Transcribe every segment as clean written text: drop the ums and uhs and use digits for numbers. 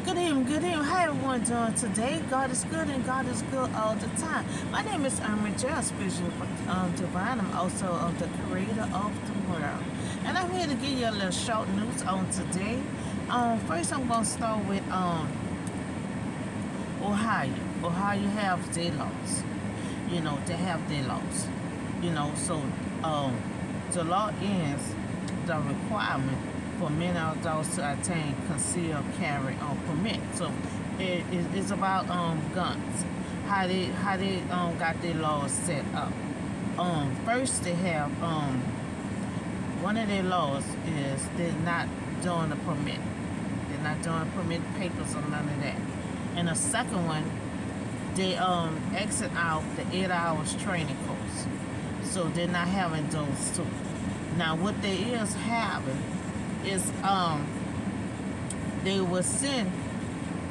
Good evening. How everyone doing today? God is good and God is good all the time. My name is Irma J, spiritual divine. I'm also the creator of the world. And I'm here to give you a little short news on today. First I'm gonna start with Ohio. Ohio have their laws. They have their laws. So um the law is the requirement for men adults to attain concealed carry permit. So it's about guns. How they got their laws set up. First they have one of their laws is they're not doing a permit. They're not doing permit papers or none of that. And the second one, they exit out the 8 hours training course. So they're not having those two. Now what they is having is they will send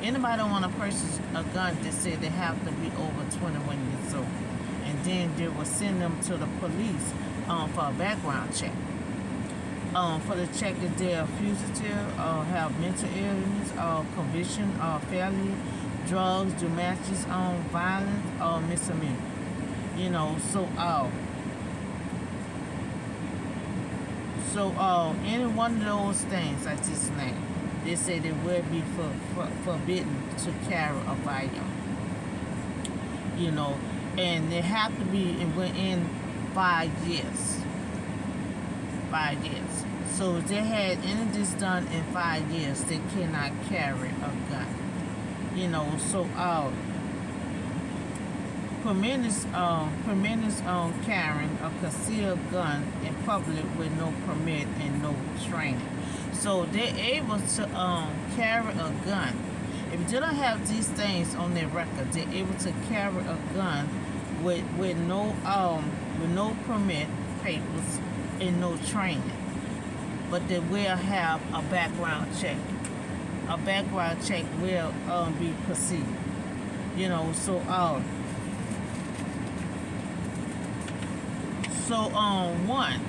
anybody want to purchase a gun. They say they have to be over 21 years old, and then they will send them to the police for a background check. For the check if they're fugitive or have mental illness or conviction or failure, drugs, domestic violence or misdemeanor. So any one of those things I just named, they say they will be forbidden to carry a firearm. And they have to be within 5 years. 5 years. So if they had any of this done in 5 years, they cannot carry a gun. Permit carrying a concealed gun in public with no permit and no training. So they're able to carry a gun. If they don't have these things on their record, they're able to carry a gun with no permit papers and no training. But they will have a background check. A background check will be proceeded. One,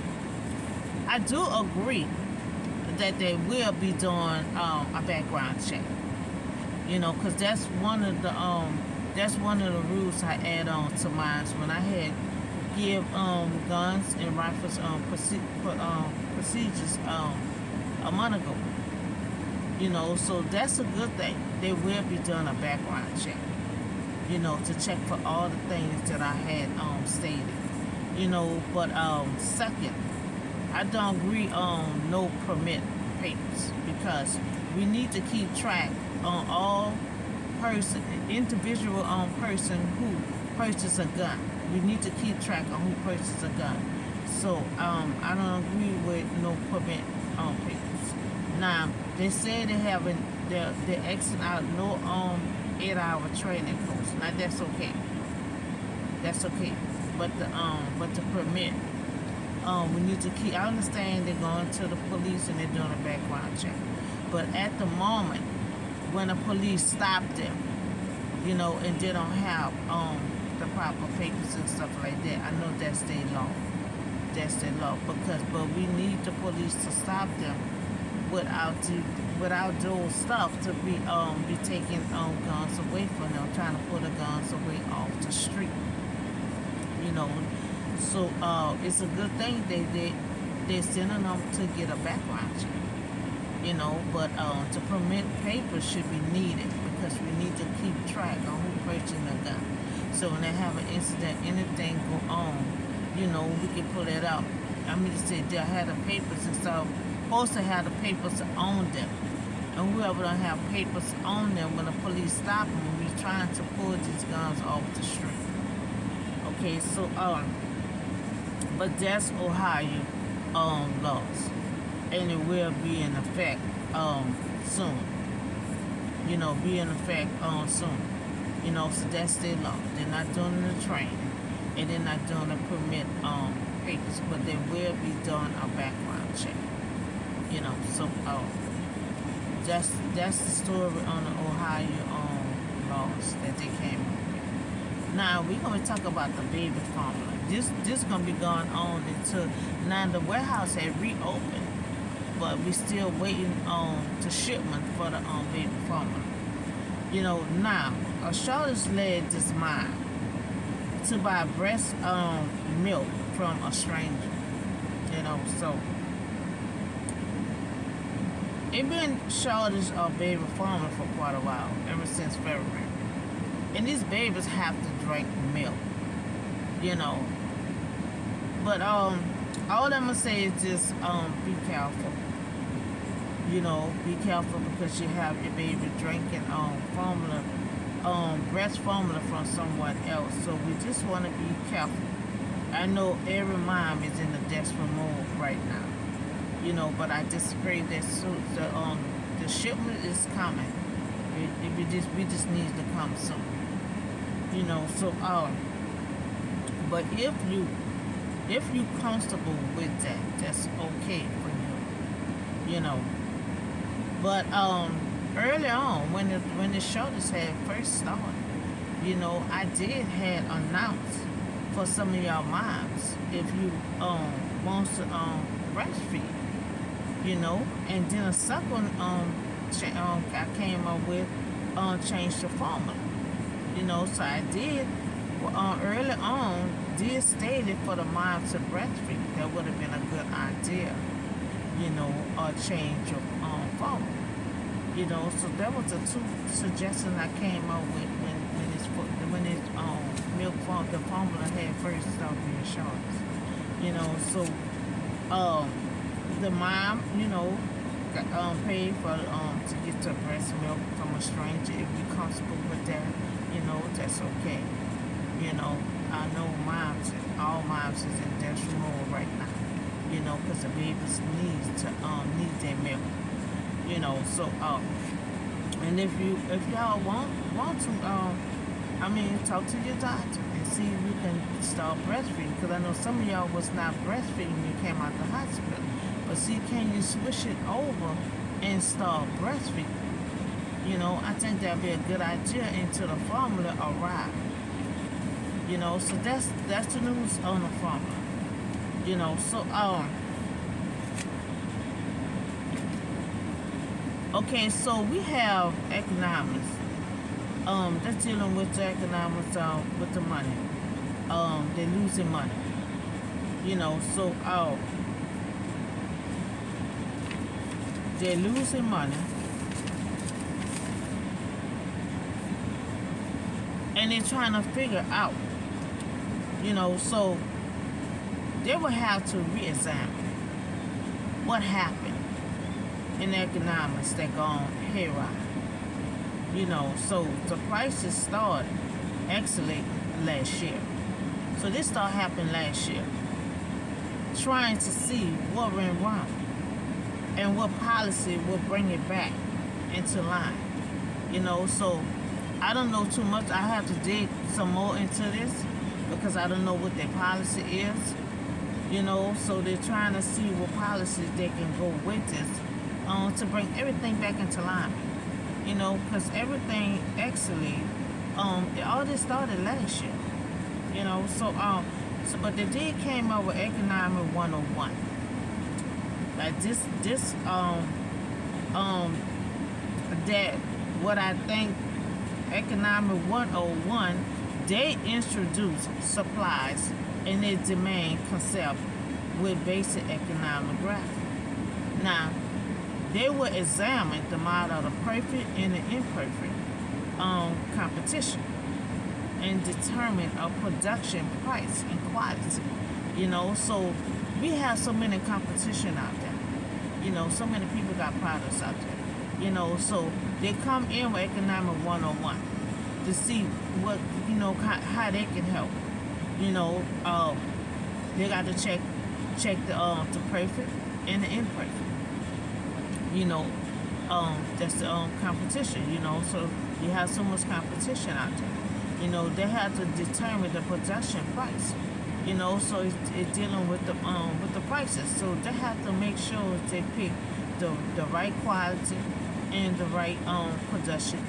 I do agree that they will be doing a background check. Because that's one of the rules I add on to mine when I had give guns and rifles procedures a month ago. So that's a good thing. They will be doing a background check. To check for all the things that I had stated. But second, I don't agree on no permit papers because we need to keep track on all individual person who purchased a gun. We need to keep track on who purchased a gun. So I don't agree with no permit papers. Now they say they're exiting out no 8-hour training course. Now that's okay. That's okay. But the permit, we need to keep. I understand they're going to the police and they're doing a background check, but at the moment, when the police stop them, and they don't have the proper papers and stuff like that, I know that's their law. That's their law but we need the police to stop them without those stuff to be taking guns away from them, trying to pull the guns away off the street. So it's a good thing they're sending them to get a background check. But to permit papers should be needed because we need to keep track on who purchasing a gun. So when they have an incident, anything go on, we can pull it out. I mean to say they'll have the papers and stuff, supposed to have the papers on them. And whoever don't have papers on them, when the police stop them, we're trying to pull these guns off the street. Okay, so but that's Ohio laws, and it will be in effect soon. Be in effect soon. So that's their law. They're not doing the training, and they're not doing the permit papers, but they will be doing a background check. So that's the story on the Ohio laws that they came up with. Now we're gonna talk about the baby formula. This gonna be going on until now the warehouse had reopened, but we still waiting on to shipment for the baby formula. Now a shortage led this mom to buy breast milk from a stranger. So it been shortage of baby formula for quite a while, ever since February. And these babies have to drink milk, you know. But all I'm gonna say is just be careful. Be careful because you have your baby drinking formula, breast formula from someone else. So we just want to be careful. I know every mom is in a desperate mode right now. But I just pray that the shipment is coming. We just need to come soon. So but if you comfortable with that, that's okay for you. But early on, when the shortage had first started, I did had announced for some of y'all moms if you wants to breastfeed, and then a second I came up with change the formula, so I did early on did stated for the mom to breastfeed. That would have been a good idea, or change of formula. So that was the two suggestions I came up with when this milk the formula had first started being short. So the mom, paid for to get the breast milk from a stranger. If you're comfortable with that, that's okay. I know all moms is in desperate mode right now. Because the babies need their milk. So and if y'all want to talk to your doctor and see if you can start breastfeeding, because I know some of y'all was not breastfeeding when you came out the hospital, but see, can you switch it over and start breastfeeding? I think that'd be a good idea until the formula arrive. So that's the news on the formula. So okay, so we have economics. That's dealing with the economics with the money. They're losing money. So they're losing money. And they're trying to figure out, so they will have to re-examine what happened in economics that gone haywire. So the prices started escalating last year. So this started happening last year. Trying to see what went wrong and what policy will bring it back into line. So I don't know too much. I have to dig some more into this because I don't know what their policy is. So they're trying to see what policies they can go with this to bring everything back into line. Because everything actually, all this started last year. But they did came up with Economic 101. Like that what I think Economic 101, they introduced supplies and their demand concept with basic economic graphic. Now, they will examine the model of the perfect and the imperfect competition and determine a production price and quality. So we have so many competition out there. So many people got products out there. So they come in with Economic 101 to see what, how they can help. They got to check the perfect and the imperfect. That's the competition. So you have so much competition out there. They have to determine the production price. So it's dealing with the prices. So they have to make sure they pick the right quality and the right production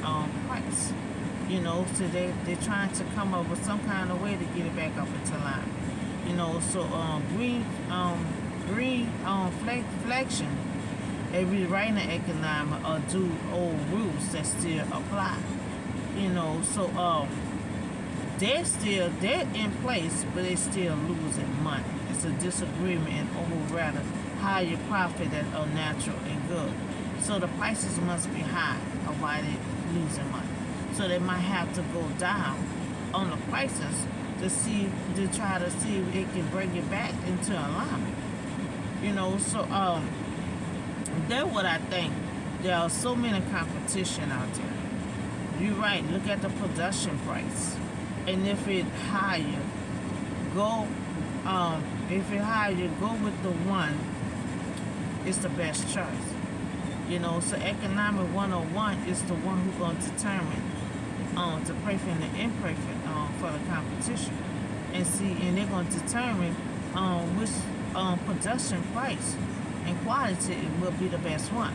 price. So they're trying to come up with some kind of way to get it back up into line. So green flexion, a rewriting economic or do old rules that still apply. So they're in place, but they still losing money. It's a disagreement and over rather higher profit that are natural and good. So the prices must be high of why they're losing money. So they might have to go down on the prices to try to see if it can bring it back into alignment. So that's what I think. There are so many competition out there. You're right. Look at the production price, and if it higher, go. If it higher, go with the one. It's the best choice. So economic 101 is the one who's going to determine the perfect and the imperfect for the competition, and they're going to determine which production price and quality will be the best one.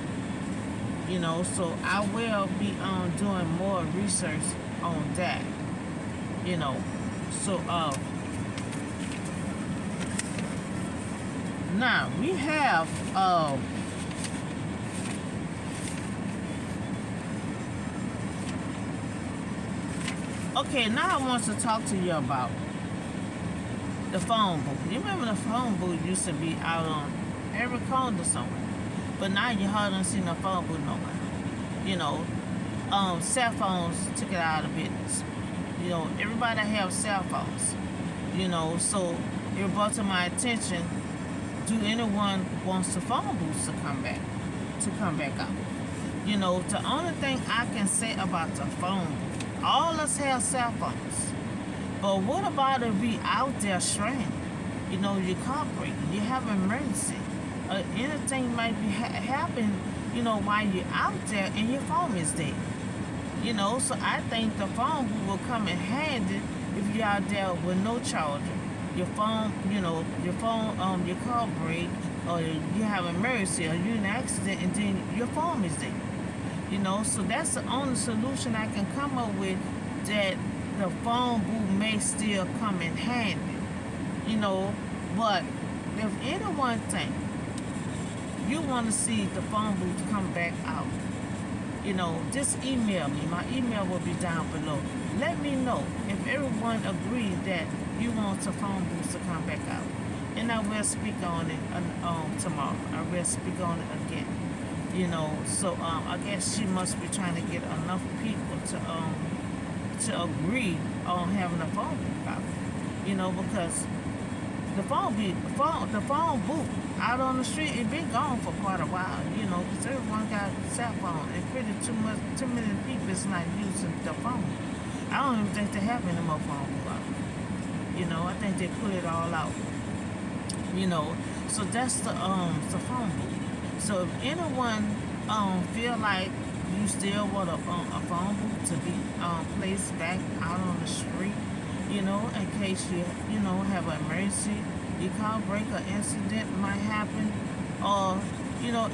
So I will be doing more research on that. So now we have okay, now I want to talk to you about the phone booth. You remember the phone booth used to be out on every corner somewhere, but now you hardly see no phone booth no more. Cell phones took it out of business. Everybody have cell phones. So it brought to my attention, do anyone wants the phone booths to come back out? The only thing I can say about the phone booth, all us have cell phones. But what about if we out there stranded? Your car breaking, you have an emergency, anything might be happen, while you're out there and your phone is dead. So I think the phone booth will come in handy if you're out there with no charger. Your phone, your car break, or you have an emergency, or you're in an accident, and then your phone is dead. So that's the only solution I can come up with, that the phone booth may still come in handy. But if anyone think you want to see the phone booth come back out, just email me. My email will be down below. Let me know if everyone agrees that you want the phone booths to come back out. And I will speak on it tomorrow. I will speak on it again. So I guess she must be trying to get enough people to agree on having a phone booth out. Because the phone booth out on the street, it been gone for quite a while. Because everyone got cell phone, and too many people is not using the phone. I don't even think they have any more phone booth out. I think they put it all out. So that's the phone booth. So if anyone feel like you still want a phone booth to be placed back out on the street, in case you have an emergency, your car break or incident might happen, or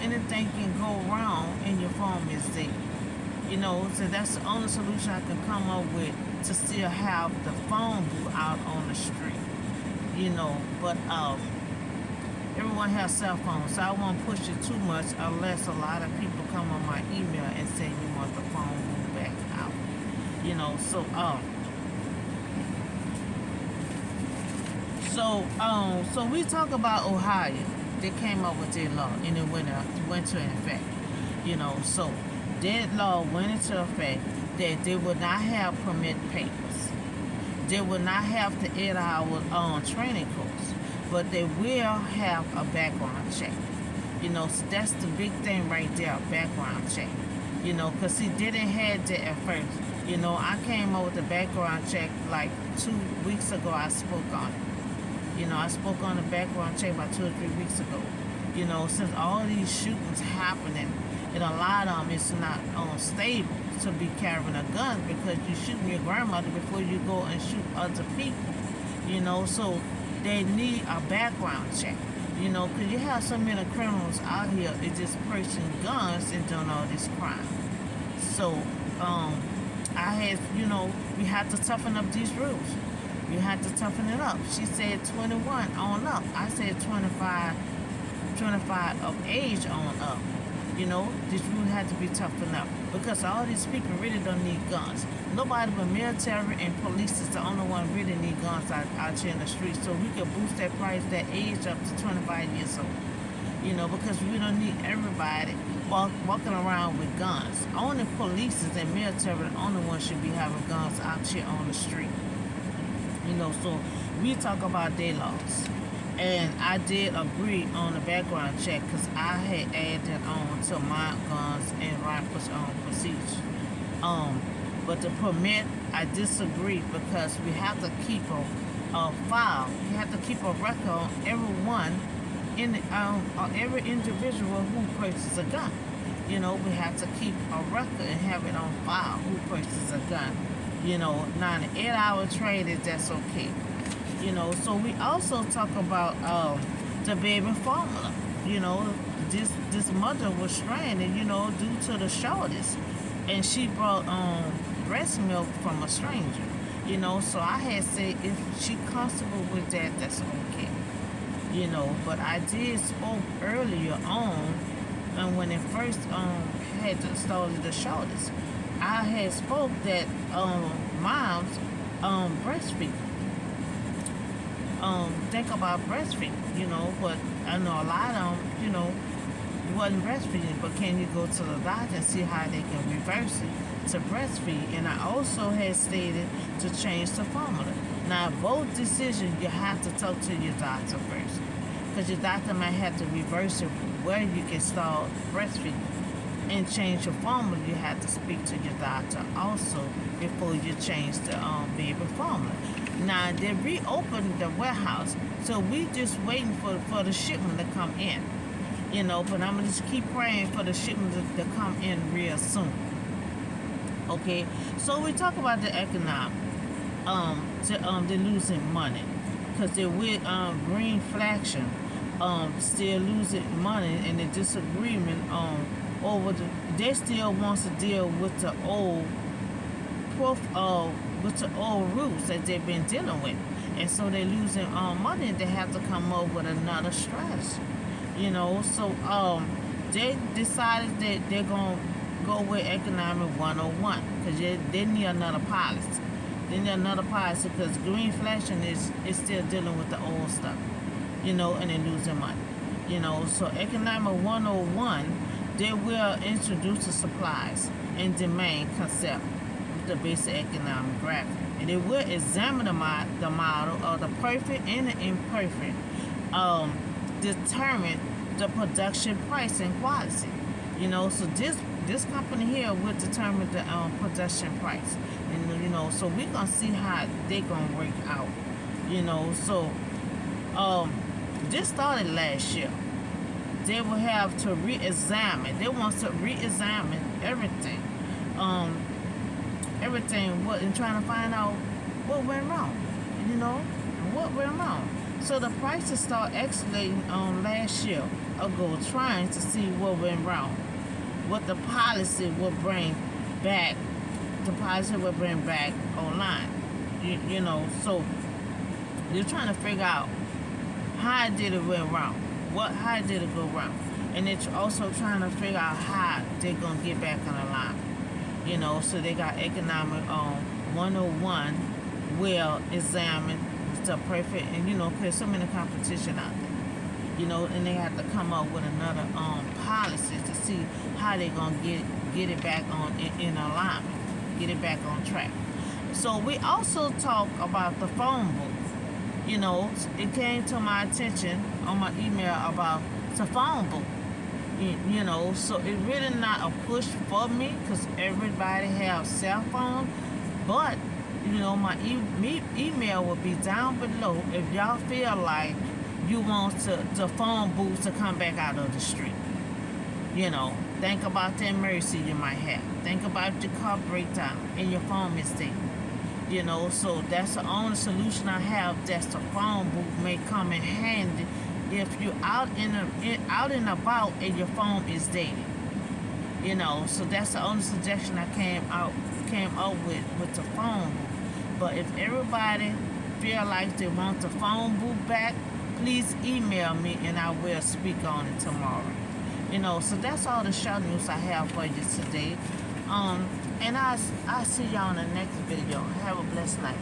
anything can go wrong and your phone is dead. So that's the only solution I can come up with, to still have the phone booth out on the street. But everyone has cell phones, so I won't push it too much unless a lot of people come on my email and say you want the phone booth back out. So we talk about Ohio. They came up with their law and it went to effect. So that law went into effect that they would not have permit papers. They would not have to 8-hour training course, but they will have a background check. So that's the big thing right there, background check. Because he didn't have that at first. I came up with a background check like 2 weeks ago. I spoke on it. I spoke on the background check about 2 or 3 weeks ago. Since all these shootings happening, and a lot of them is not stable to be carrying a gun, because you're shooting your grandmother before you go and shoot other people. So they need a background check. Because you have so many criminals out here that just purchasing guns and doing all this crime. So I had, we had to toughen up these rules. You had to toughen it up. She said 21 on up. I said 25 of age on up. You know, this rule had to be toughened up because all these people really don't need guns. Nobody but military and police is the only one really need guns out here in the street. So we could boost that price, that age up to 25 years old. You know, because we don't need everybody walking around with guns. Only police and military are the only ones should be having guns out here on the street. You know, so we talk about their laws. And I did agree on the background check because I had added on to my guns and right procedure. But the permit, I disagree because we have to keep a file. We have to keep a record on everyone on every individual who purchases a gun. You know, we have to keep a record and have it on file who purchases a gun. You know, now an 8-hour trade is that's okay. You know, so we also talk about the baby formula. You know, this mother was stranded, you know, due to the shortage, and she brought breast milk from a stranger. You know, so I had said if she comfortable with that, that's okay. You know, but I did spoke earlier on, and when it first had started the shortage, I had spoke that moms breastfeed. Think about breastfeeding, you know, but I know a lot of them, you know, wasn't breastfeeding, but can you go to the doctor and see how they can reverse it to breastfeed? And I also had stated to change the formula. Now, both decisions, you have to talk to your doctor first, because your doctor might have to reverse it where you can start breastfeeding and change your formula. You have to speak to your doctor also before you change the baby formula. Now, they reopened the warehouse, so we just waiting for the shipment to come in. You know, but I'm going to just keep praying for the shipment to come in real soon. Okay, so we talk about the economic. They're losing money because they're with Greenflation still losing money, and the disagreement over they still wants to deal with the old rules that they've been dealing with, and so they're losing money. They have to come up with another strategy. You know, so they decided that they're gonna go with economic 101 because they need another policy. They need another policy because Greenflation is still dealing with the old stuff, you know, and they're losing money. You know, so economic 101, they will introduce the supplies and demand concept with the basic economic graphic. And they will examine the model of the perfect and the imperfect, determine the production price and quality. You know, so this company here will determine the production price. And, you know, so we're going to see how they're going to work out. You know, so this started last year. They will have to re-examine. They want to re-examine everything. And trying to find out what went wrong. You know, what went wrong. So the prices start escalating last year ago, trying to see what went wrong. What the policy will bring back. The policy will bring back online. You know, so they're trying to figure out how did it went wrong. How did it go wrong? And they're also trying to figure out how they're going to get back on the line. You know, so they got economic 101 will examine the perfect, and, you know, because there's so many competition out there. You know, and they have to come up with another policy to see how they're going to get it back on in alignment, get it back on track. So we also talk about the phone book. You know, it came to my attention on my email about the phone book. You know, so it really not a push for me because everybody have cell phone. But, you know, my email will be down below if y'all feel like you want the phone booths to come back out of the street. You know, think about the emergency you might have. Think about your car breakdown and your phone mistake. You know, so that's the only solution I have. That's the phone booth may come in handy if you're out and about and your phone is dead. You know, so that's the only suggestion I came up with the phone booth. But if everybody feel like they want the phone booth back, please email me and I will speak on it tomorrow. So that's all the shout news I have for you today. And I see y'all in the next video. Have a blessed night.